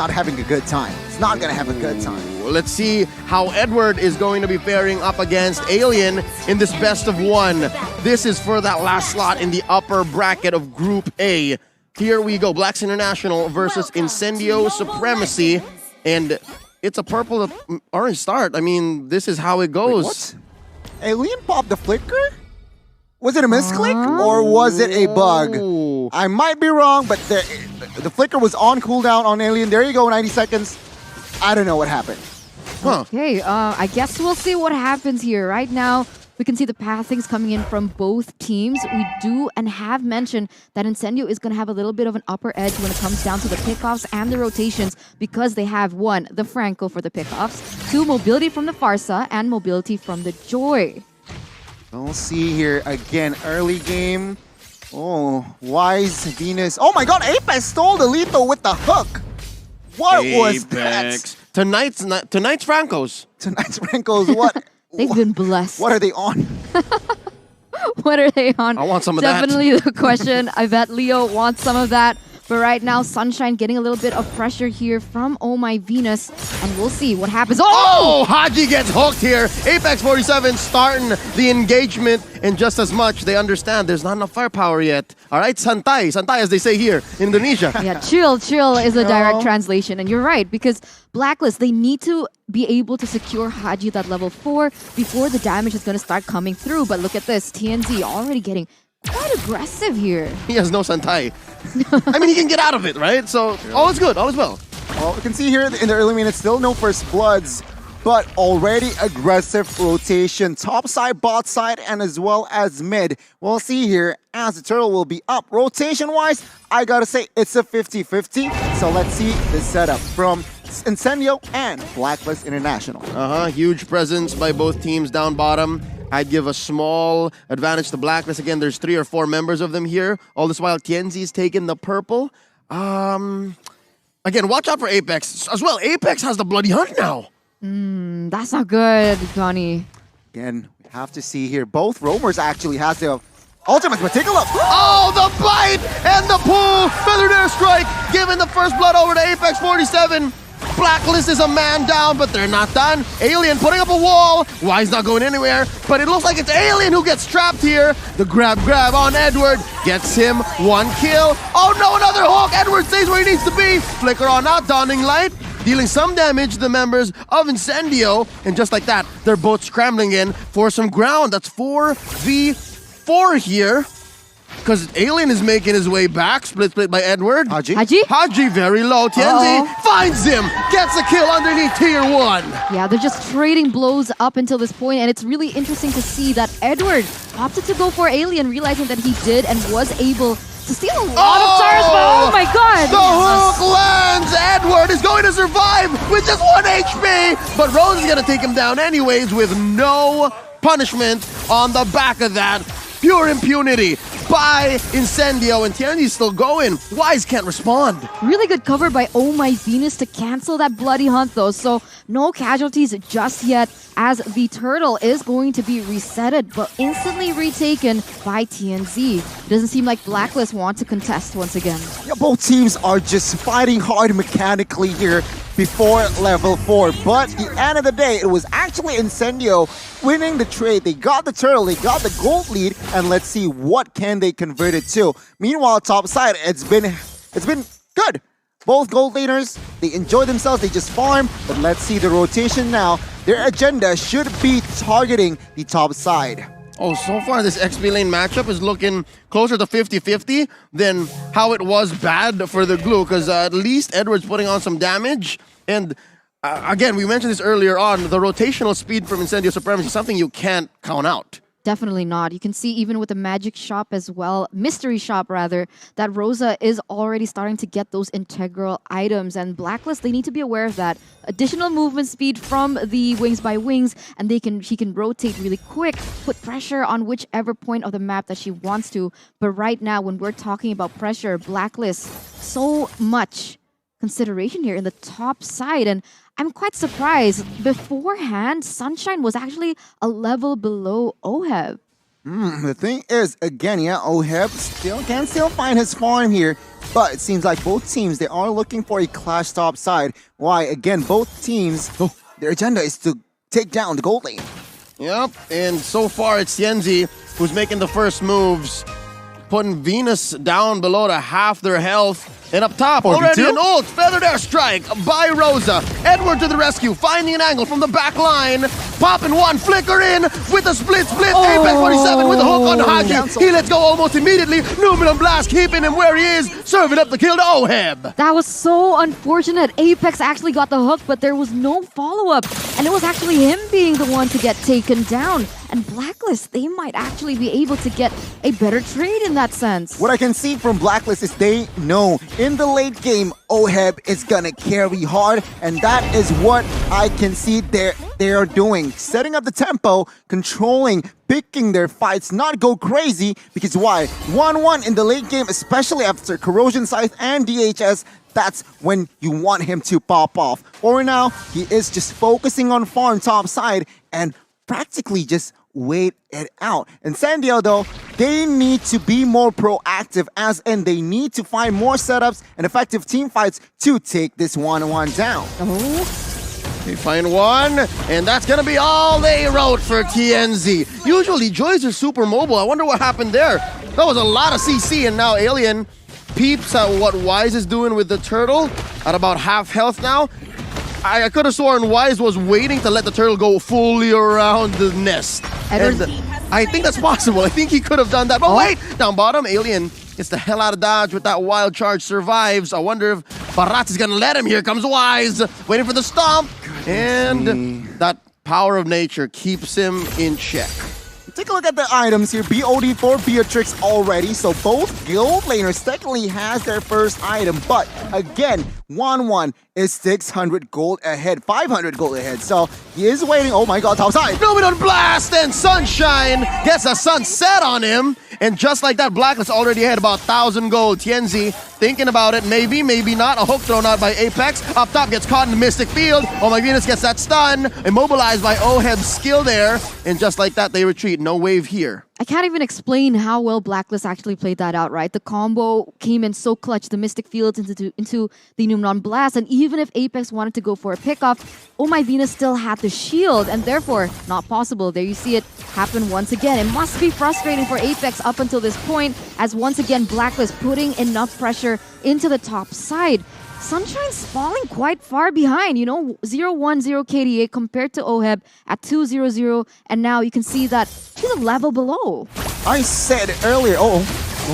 not having a good time. It's not going to have a good time. Let's see how Edward is going to be pairing up against Alien in this best of one. This is for that last slot in the upper bracket of Group A. Here we go. Blacks International versus Incendio Supremacy. And it's a purple to orange start. I mean, this is how it goes. Wait, what? Alien popped the flicker? Was it a misclick or was it a bug? I might be wrong, but the flicker was on cooldown on Alien. There you go, 90 seconds. I don't know what happened. Huh. Okay, I guess we'll see what happens here. Right now, we can see the passings coming in from both teams. We do and have mentioned that Incendio is going to have a little bit of an upper edge when it comes down to the pickoffs and the rotations because they have 1, the Franco for the pickoffs, 2, mobility from the Farsa, and mobility from the Joy. We'll see here again, early game. Oh, Wise, Venus. Oh my god, Apex stole the lethal with the hook. What was that? Tonight's Francos. Tonight's Francos, what? They've been blessed. What are they on? What are they on? I want some of Definitely the question. I bet Leo wants some of that. But right now, Sunshine getting a little bit of pressure here from Oh My Venus. And we'll see what happens. Oh! Haji gets hooked here. Apex 47 starting the engagement. And just as much, they understand there's not enough firepower yet. All right, Santay. Santay, as they say here in Indonesia. Yeah, chill is a direct translation. And you're right, because Blacklist, they need to be able to secure Haji at level 4 before the damage is going to start coming through. But look at this. TNZ already getting quite aggressive here. He has no Santay. I mean, he can get out of it, right? So, all is good. All is well. Well, we can see here in the early minutes, still no first bloods, but already aggressive rotation. Top side, bot side, and as well as mid. We'll see here as the turtle will be up. Rotation-wise, I gotta say, it's a 50-50. So let's see the setup from Incendio and Blacklist International. Huge presence by both teams down bottom. I'd give a small advantage to Blacklist. Again, there's 3 or 4 members of them here. All this while, Tienzi's taking the purple. Again, watch out for Apex as well. Apex has the bloody hunt now. That's not good, Johnny. Again, we have to see here. Both roamers actually has the ultimates, but take a look. Oh, the bite and the pull. Feathered airstrike, giving the first blood over to Apex 47. Blacklist is a man down, but they're not done. Alien putting up a wall. Wise not going anywhere, but it looks like it's Alien who gets trapped here. The grab on Edward gets him 1 kill. Oh no, another hook. Edward stays where he needs to be. Flicker on out, Dawning Light, dealing some damage to the members of Incendio. And just like that, they're both scrambling in for some ground. That's 4v4 here. Because Alien is making his way back, split by Edward. Haji very low. Tienzi finds him, gets a kill underneath tier 1. Yeah, they're just trading blows up until this point, and it's really interesting to see that Edward opted to go for Alien, realizing that he did and was able to steal a lot of stars, but oh my god! The hook lands! Edward is going to survive with just 1 HP, but Rose is going to take him down anyways with no punishment on the back of that. Pure impunity by Incendio, and Tienzi's still going. Wise can't respond. Really good cover by Oh My Venus to cancel that bloody hunt though, so no casualties just yet as the turtle is going to be resetted but instantly retaken by TNZ. Doesn't seem like Blacklist want to contest once again. Yeah, both teams are just fighting hard mechanically here before level 4, but at the end of the day, it was actually Incendio winning the trade. They got the turtle, they got the gold lead, and let's see what can they convert it to. Meanwhile, top side, it's been good. Both gold leaders, they enjoy themselves, they just farm, but let's see the rotation now. Their agenda should be targeting the top side. Oh, so far this XP lane matchup is looking closer to 50-50 than how it was bad for the glue, because at least Edward's putting on some damage. And again, we mentioned this earlier on, the rotational speed from Incendio Supremacy is something you can't count out. Definitely not. You can see even with the magic shop as well, mystery shop rather, that Rosa is already starting to get those integral items. And Blacklist, they need to be aware of that. Additional movement speed from the Wings by Wings, and she can rotate really quick, put pressure on whichever point of the map that she wants to. But right now, when we're talking about pressure, Blacklist, so much consideration here in the top side. And I'm quite surprised. Beforehand, Sunshine was actually a level below Oheb. The thing is, again, yeah, Oheb can still find his farm here. But it seems like both teams, they are looking for a clash top side. Why? Again, both teams, their agenda is to take down the gold lane. Yep, and so far it's Tienzi who's making the first moves, putting Venus down below to half their health. And up top, already an ult, feathered airstrike by Rosa. Edward to the rescue, finding an angle from the back line. Popping one, flicker in with a split. Apex 47 with a hook on Haki. He lets go almost immediately. Numinum Blast keeping him where he is, serving up the kill to Oheb. That was so unfortunate. Apex actually got the hook, but there was no follow-up. And it was actually him being the one to get taken down. And Blacklist, they might actually be able to get a better trade in that sense. What I can see from Blacklist is they know in the late game, Oheb is gonna carry hard, and that is what I can see they are doing. Setting up the tempo, controlling, picking their fights, not go crazy, because why? 1-1 in the late game, especially after Corrosion Scythe and DHS, that's when you want him to pop off. For now, he is just focusing on farm top side and practically just wait it out. Incendio, though, they need to be more proactive, as in they need to find more setups and effective team fights to take this 1-1 down. They find one, and that's gonna be all they wrote for TNZ. Usually, Joys are super mobile. I wonder what happened there. That was a lot of CC, and now Alien peeps at what Wise is doing with the turtle at about half health now. I could have sworn Wise was waiting to let the turtle go fully around the nest. And I think that's possible. I think he could have done that. But wait, down bottom, Alien gets the hell out of dodge with that wild charge, survives. I wonder if Barat is going to let him. Here comes Wise, waiting for the stomp. And that power of nature keeps him in check. Take a look at the items here. BOD for Beatrix already, so both guild laners technically has their first item, but again, 1-1 is 600 gold ahead, 500 gold ahead, so he is waiting. Oh my god, top side. Numinum Blast and Sunshine gets a sunset on him, and just like that, Blacklist already had about 1,000 gold. Tienzi thinking about it, maybe not. A hook thrown out by Apex. Up top gets caught in the Mystic Field. Oh my Venus gets that stun, immobilized by Oheb's skill there, and just like that, they retreat. No wave here. I can't even explain how well Blacklist actually played that out, right? The combo came in so clutch, the Mystic Fields into the Numenor Blast, and even if Apex wanted to go for a pickoff, Oh My Venus still had the shield, and therefore not possible. There you see it happen once again. It must be frustrating for Apex up until this point, as once again Blacklist putting enough pressure into the top side. Sunshine's falling quite far behind, you know, 0-1-0 KDA compared to Oheb at 2-0-0, and now you can see that he's a level below. I said earlier,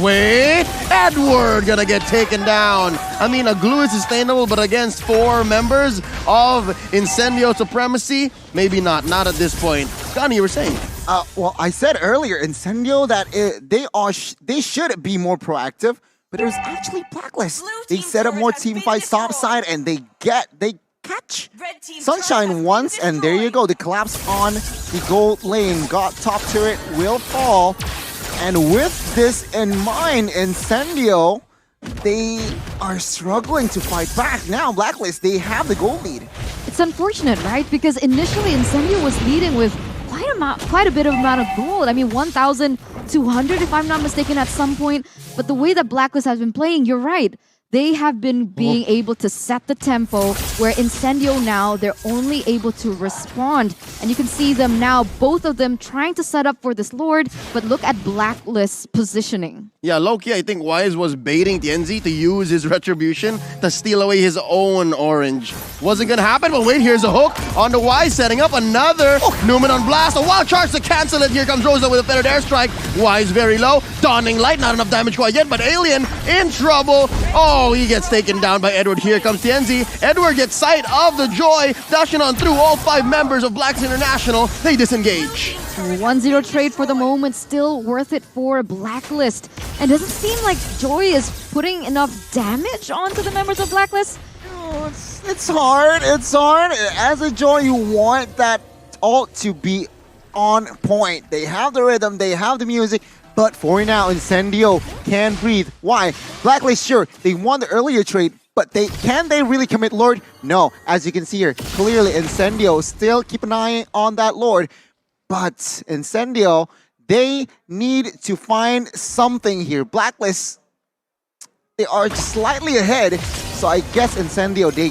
wait, Edward gonna get taken down. I mean, a glue is sustainable, but against 4 members of Incendio Supremacy, maybe not at this point. Connie, you were saying? Well, I said earlier, Incendio, that they should be more proactive. But it was actually Blacklist. They set up more team fights topside, and they catch Sunshine once, and there you go. The collapse on the gold lane. Got top turret, will fall. And with this in mind, Incendio, they are struggling to fight back. Now, Blacklist, they have the gold lead. It's unfortunate, right? Because initially Incendio was leading with quite a bit of amount of gold. I mean, 1,200 if I'm not mistaken at some point. But the way that Blacklist has been playing, you're right. They have been being able to set the tempo, where Incendio now, they're only able to respond. And you can see them now, both of them trying to set up for this Lord, but look at Blacklist's positioning. Yeah, low-key, I think Wise was baiting Tienzi to use his retribution to steal away his own orange. Wasn't gonna happen, but wait, here's a hook on the Wise, setting up another Numenor Blast. A wild charge to cancel it. Here comes Rosa with a feathered airstrike. Wise very low. Dawning Light, not enough damage quite yet, but Alien in trouble. Oh, he gets taken down by Edward. Here comes Tienzi. Edward gets sight of the Joy, dashing on through all 5 members of Blacks International. They disengage. 1-0 trade for the moment, still worth it for Blacklist. And does it seem like Joy is putting enough damage onto the members of Blacklist? Oh, it's hard. It's hard. As a Joy, you want that ult to be on point. They have the rhythm, they have the music, but for now, Incendio can breathe. Why? Blacklist, sure, they won the earlier trade, but can they really commit Lord? No. As you can see here, clearly Incendio still keep an eye on that Lord. But Incendio, they need to find something here. Blacklist, they are slightly ahead. So I guess Incendio, they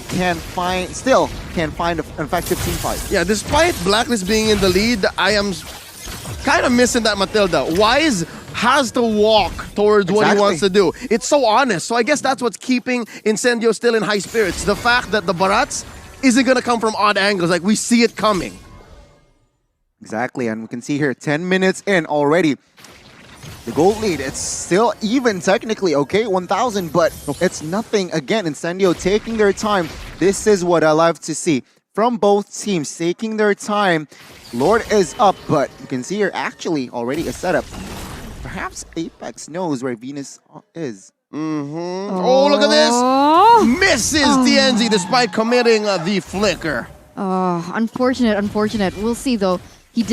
still can't find an effective team fight. Yeah, despite Blacklist being in the lead, I am kind of missing that Matilda. Wise has to walk towards what he wants to do. It's so honest. So I guess that's what's keeping Incendio still in high spirits. The fact that the Barats isn't going to come from odd angles. Like, we see it coming. Exactly, and we can see here 10 minutes in already. The gold lead, it's still even technically, okay, 1,000, but it's nothing. Again, Incendio taking their time. This is what I love to see from both teams, taking their time. Lord is up, but you can see here actually already a setup. Perhaps Apex knows where Venus is. Oh, look at this! Misses TNZ despite committing the flicker. Oh, unfortunate. We'll see though. He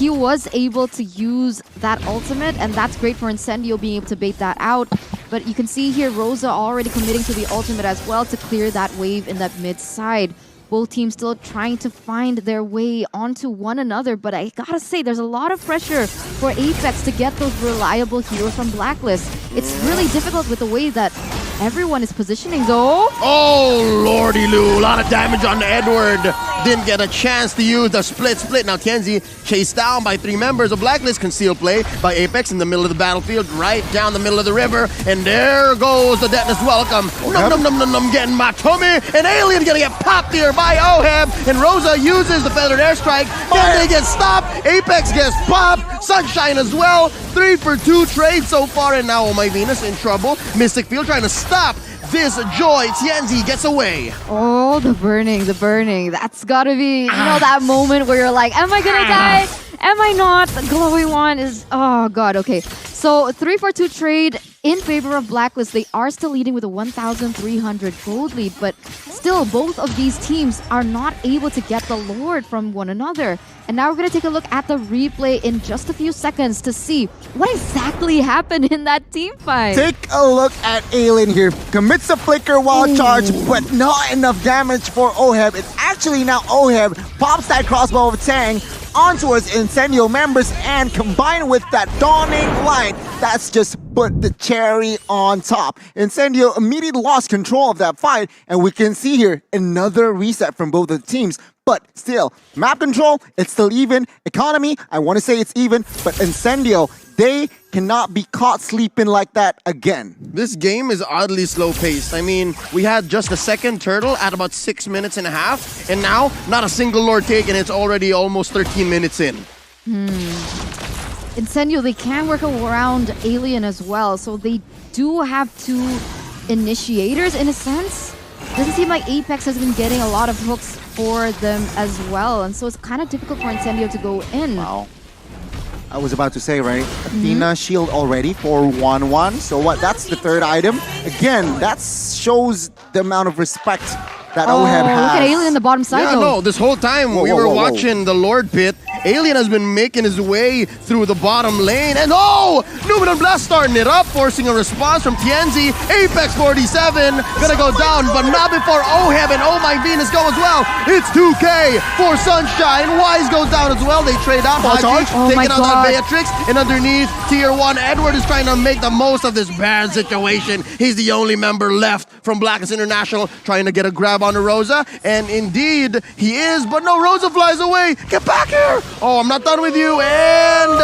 was able to use that ultimate, and that's great for Incendio being able to bait that out. But you can see here Rosa already committing to the ultimate as well to clear that wave in that mid side. Both teams still trying to find their way onto one another, but I gotta say, there's a lot of pressure for Apex to get those reliable heroes from Blacklist. It's really difficult with the way that everyone is positioning though. Oh, lordy Lou, a lot of damage on Edward. Didn't get a chance to use the split. Now Tienzi chased down by 3 members of Blacklist. Concealed play by Apex in the middle of the battlefield, right down the middle of the river. And there goes the Detonus welcome. Num, getting my tummy. An alien gonna get popped here by Oheb. And Rosa uses the feathered airstrike. Then they get stopped. Apex gets popped. Sunshine as well. 3 for 2 trade so far. And now, oh my Venus in trouble. Mystic Field trying to stop this joy. Tienzi gets away. Oh, the burning. That's gotta be, that moment where you're like, am I gonna die? Am I not? The glowing one is, oh god, okay. So 3-4-2 trade in favor of Blacklist. They are still leading with a 1,300 gold lead, but still both of these teams are not able to get the Lord from one another. And now we're going to take a look at the replay in just a few seconds to see what exactly happened in that team fight. Take a look at Alien here. Commits a flicker while charged, but not enough damage for Oheb. It's actually now Oheb pops that crossbow of Tang onto his Incendio members, and combined with that dawning light, that's just put the cherry on top. Incendio immediately lost control of that fight, and we can see here another reset from both of the teams. But still, map control, it's still even. Economy, I want to say it's even, but Incendio, they cannot be caught sleeping like that again. This game is oddly slow-paced. I mean, we had just the second turtle at about 6 minutes and a half, and now, not a single Lord taken. It's already almost 13 minutes in. Incendio, they can work around Alien as well, so they do have 2 initiators in a sense. Doesn't seem like Apex has been getting a lot of hooks for them as well, and so it's kind of difficult for Incendio to go in. Wow. I was about to say, right? Athena shield already for 1-1. So what? That's the 3rd item. Again, that shows the amount of respect that Oheb has. Look at Alien in the bottom side though. No, this whole time we were watching the Lord pit. Alien has been making his way through the bottom lane, and Numenor Blast starting it up, forcing a response from Tienzi. Apex 47 gonna go down, but not before Oheb and Oh My Venus go as well. It's 2K for Sunshine. Wise goes down as well. They trade out. Haji taking out that Beatrix, and underneath Tier 1, Edward is trying to make the most of this bad situation. He's the only member left from Blacklist International, trying to get a grab on the Rosa, and indeed he is, but no, Rosa flies away. Get back here! Oh, I'm not done with you, and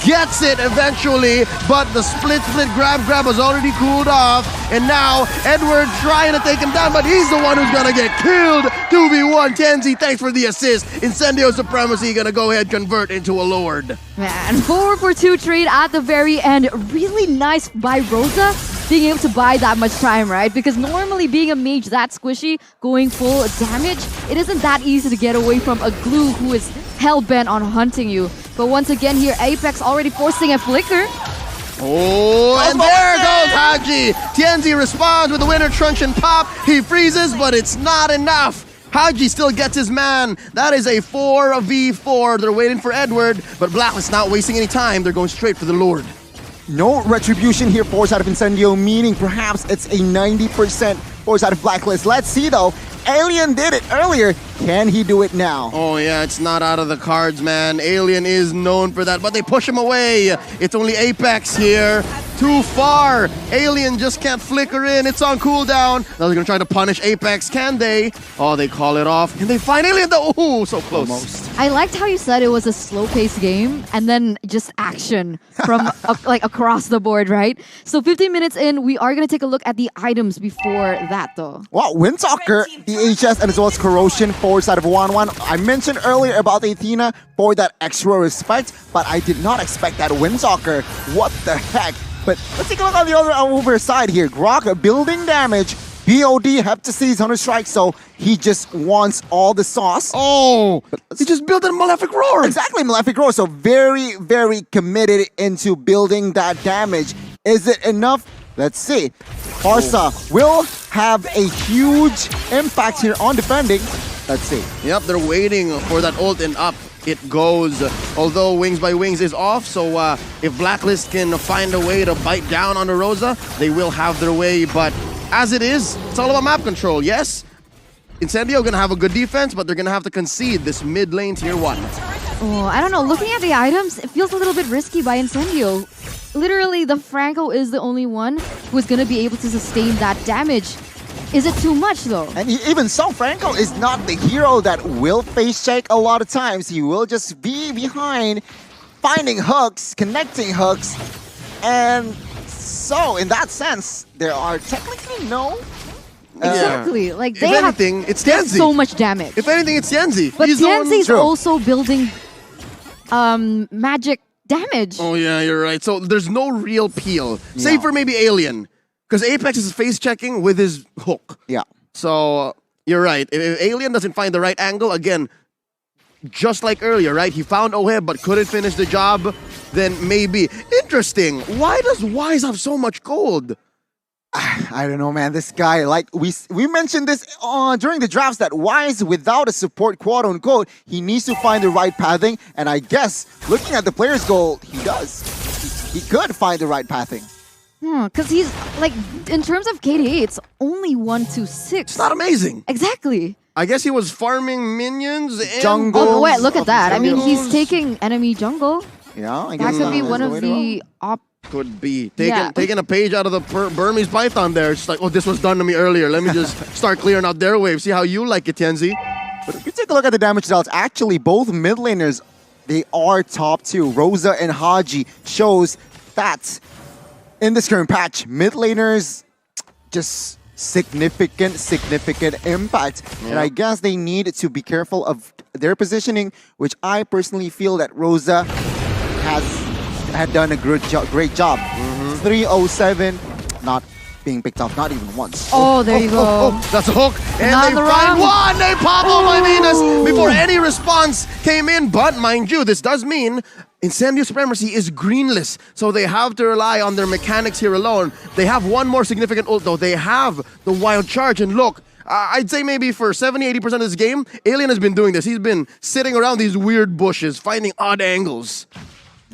gets it eventually, but the split grab has already cooled off, and now Edward trying to take him down, but he's the one who's gonna get killed. 2v1, Tienzi, thanks for the assist. Incendio Supremacy gonna go ahead convert into a Lord. Man, 4-4-2 trade at the very end. Really nice by Rosa being able to buy that much time, right? Because normally being a mage that squishy, going full damage, it isn't that easy to get away from a glue who is hell-bent on hunting you. But once again here, Apex already forcing a flicker. Oh, and there goes Haji. Tienzi responds with the winner truncheon pop. He freezes, but it's not enough. Haji still gets his man. That is a 4v4. They're waiting for Edward, but Blacklist not wasting any time. They're going straight for the Lord. No retribution here, force out of Incendio, meaning perhaps it's a 90% force out of Blacklist. Let's see though. Alien did it earlier. Can he do it now? Oh yeah, it's not out of the cards, man. Alien is known for that, but they push him away. It's only Apex here. Too far. Alien just can't flicker in. It's on cooldown. Now they're gonna try to punish Apex. Can they? Oh, they call it off. And they find Alien though. Ooh, so close. Almost. I liked how you said it was a slow-paced game and then just action from like across the board, right? So 15 minutes in, we are gonna take a look at the items before that though. Wow, Windstalker, the HS, and as well as Corrosion, forward side of 1-1. I mentioned earlier about Athena for that extra respect, but I did not expect that Windstalker. What the heck? But let's take a look on the other side here. Grok building damage. BOD Heptases Hunter Strike, so he just wants all the sauce. Oh, he just built a Malefic Roar. Exactly, Malefic Roar. So very, very committed into building that damage. Is it enough? Let's see. Farsa will have a huge impact here on defending. Let's see. Yep, they're waiting for that ult and up it goes. Although Wings by Wings is off, so if Blacklist can find a way to bite down on the Rosa, they will have their way. But as it is, it's all about map control, yes? Incendio gonna have a good defense, but they're gonna have to concede this mid lane tier 1. Oh, I don't know. Looking at the items, it feels a little bit risky by Incendio. Literally, the Franco is the only one who's gonna be able to sustain that damage. Is it too much though? And even so, Franco is not the hero that will face check a lot of times. He will just be behind, finding hooks, connecting hooks. And so, in that sense, there are technically no... Exactly. Like If they have anything, it's Tianzi. so much damage. If anything, it's Tianzi. But He's the one- Tianzi's True. also building magic damage. Oh yeah, you're right. So there's no real peel. Save No. for maybe Alien. Because Apex is face checking with his hook. Yeah. So you're right. If Alien doesn't find the right angle, again, just like earlier, right? He found Oheb but couldn't finish the job, then maybe. Interesting. Why does Wise have so much gold? I don't know, man. This guy, like we mentioned this during the drafts, that Wise, without a support, quote unquote, he needs to find the right pathing. And I guess looking at the player's goal, he does. He could find the right pathing. Because he's like, in terms of KDA, it's only 1-6. It's not amazing. Exactly. I guess he was farming minions and Jungle. Oh, wait, look at that. I mean, Jungles. he's taking enemy jungle. Yeah, I That guess could be that's one of way to go. the Could be. Yeah. Taking a page out of the Burmese Python there. It's like, oh, this was done to me earlier. Let me just start clearing out their wave. See how you like it, Tianzi. But if you take a look at the damage results, actually both mid laners, they are top 2. Rosa and Haji shows that in this current patch, mid laners just significant impact. And I guess they need to be careful of their positioning, which I personally feel that Rosa had done a great job. 307, not being picked off, not even once. Oh, there you go. That's a hook. And Not they the find wrong- one. They pop on my Venus before any response came in. But mind you, this does mean Incendio Supremacy is greenless. So they have to rely on their mechanics here alone. They have one more significant ult though. They have the wild charge. And look, I'd say maybe for 70-80% of this game, Alien has been doing this. He's been sitting around these weird bushes, finding odd angles.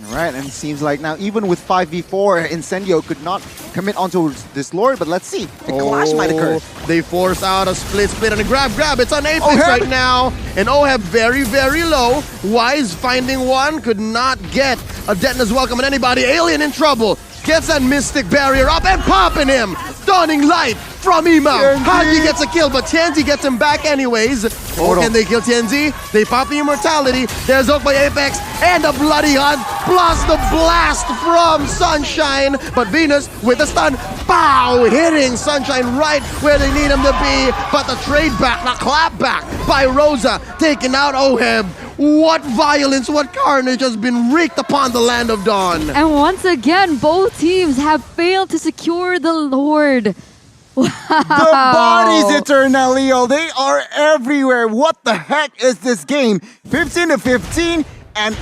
All right, and it seems like now even with 5v4, Incendio could not commit onto this Lord, but let's see. A clash might occur. They force out a split and a grab. It's on Apex Oheb. right now. And Oheb very, very low. Wise finding one, could not get a Detna's welcome on anybody. Alien in trouble. Gets that Mystic Barrier up and popping him. Dawning Light from Imam. Tianzi. Haji gets a kill, but Tianzi gets him back anyways. Oh, no. can they kill Tianzi? They pop the Immortality. There's Oak by Apex and a Bloody Hunt. Plus the blast from Sunshine. But Venus with a stun. Pow! Hitting Sunshine right where they need him to be. But the trade back, the clap back by Rosa. Taking out Oheb. What violence, what carnage has been wreaked upon the land of Dawn. And once again, both teams have failed to secure the Lord. Wow. The bodies, Eternalio, they are everywhere. What the heck is this game? 15-15, and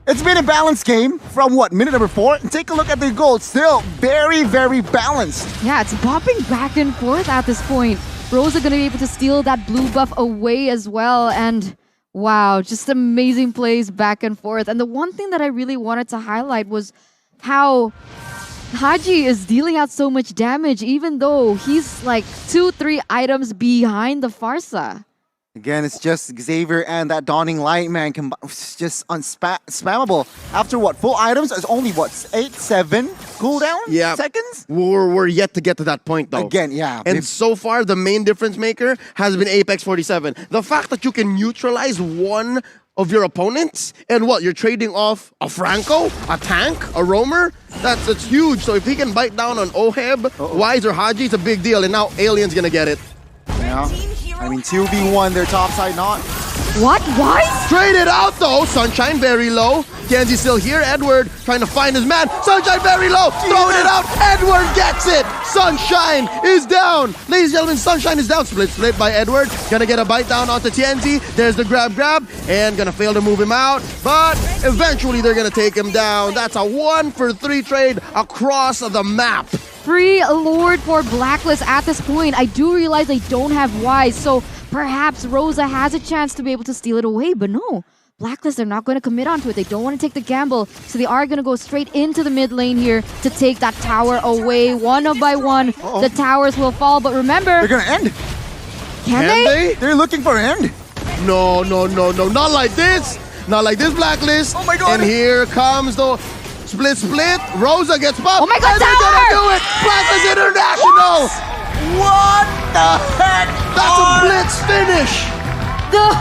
it's been a balanced game from what, minute number 4? And take a look at the gold, still very, very balanced. Yeah, it's bopping back and forth at this point. Rosa gonna be able to steal that blue buff away as well, and wow, just amazing plays back and forth. And the one thing that I really wanted to highlight was how Haji is dealing out so much damage, even though he's like 2-3 items behind the Farsa. Again, it's just Xavier and that Dawning Light, man. It's just spammable. After what? Full items? It's only what? 8-7 cooldown seconds? We're yet to get to that point, though. Again, yeah. And so far, the main difference maker has been Apex 47. The fact that you can neutralize one of your opponents, and what, you're trading off a Franco, a tank, a roamer? That's huge. So if he can bite down on Oheb, Wise, or Haji, it's a big deal. And now Alien's gonna get it. Yeah. I mean, 2v1, their top side not. What? Why? Trade it out though. Sunshine very low. Kenzie still here. Edward trying to find his man. Sunshine very low. Throwing it out. Edward gets it. Sunshine is down. Ladies and gentlemen, Sunshine is down. Split by Edward. Gonna get a bite down onto Tienzi. There's the grab. And gonna fail to move him out. But eventually they're gonna take him down. That's a 1-for-3 trade across the map. Free Lord for Blacklist at this point. I do realize they don't have Wise, so perhaps Rosa has a chance to be able to steal it away, but no. Blacklist, they're not going to commit onto it. They don't want to take the gamble, so they are going to go straight into the mid lane here to take that tower away. One by one, the towers will fall, but remember... They're going to end. Can they? They're looking for an end. No. Not like this. Not like this, Blacklist. Oh my God. And here comes the... Split. Rosa gets buffed. Oh my God, and they're gonna do it. Blacklist International. What the heck? That's a blitz finish. The